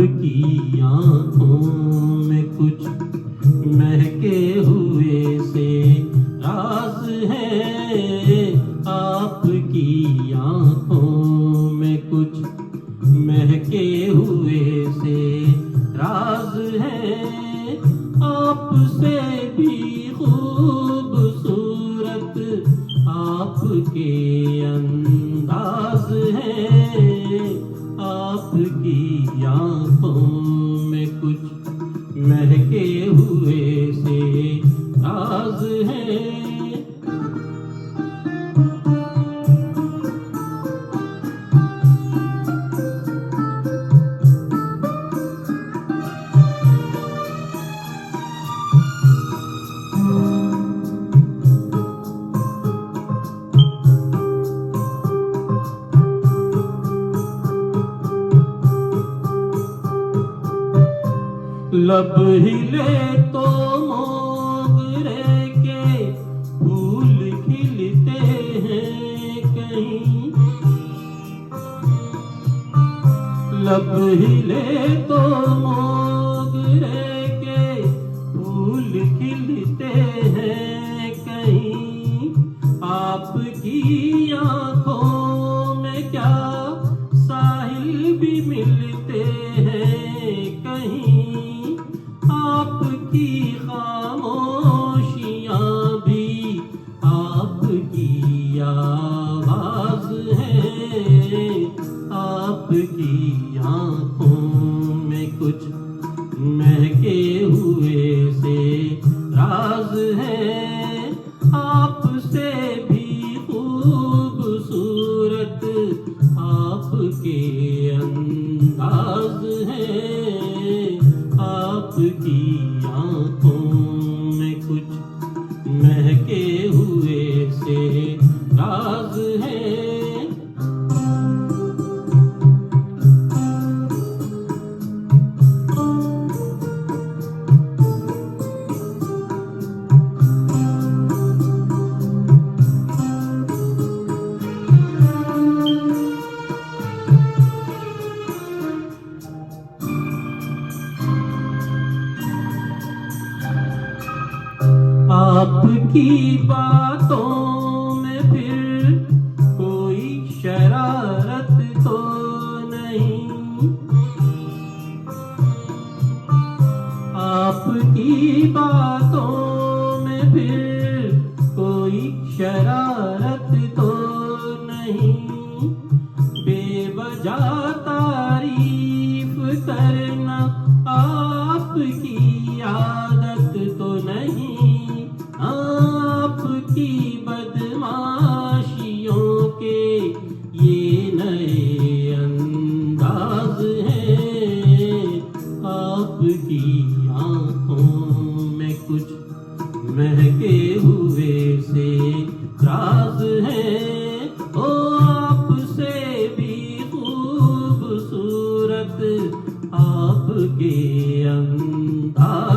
आपकी आँखों में कुछ महके हुए से राज है। आपकी आँखों में कुछ महके हुए से राज है। आपसे भी खूबसूरत आपके अंदाज है। आपकी आँखों में कुछ महके हुए से राज है। लब हिले तो मोगरे के फूल खिलते हैं कहीं। लब हिले तो मोगरे के फूल खिलते हैं कहीं। आपकी आँखों में क्या साहिल भी मिलते हैं कहीं। आपकी खामोशियाँ भी आपकी आवाज है। आपकी आँखों में कुछ महके हुए से राज है। आपसे भी खूबसूरत आपके अंदाज है। आपकी आँखों में कुछ महके हुए से राज है। आपकी बातों में फिर कोई शरारत तो नहीं। आपकी बातों में फिर कोई शरारत तो नहीं। बेवजह तारीफ करना आपकी आदत तो नहीं। आपकी बदमाशियों के ये नए अंदाज हैं। आपकी आँखों में कुछ महके हुए से राज है। ओ आपसे भी खूबसूरत आपके अंदाज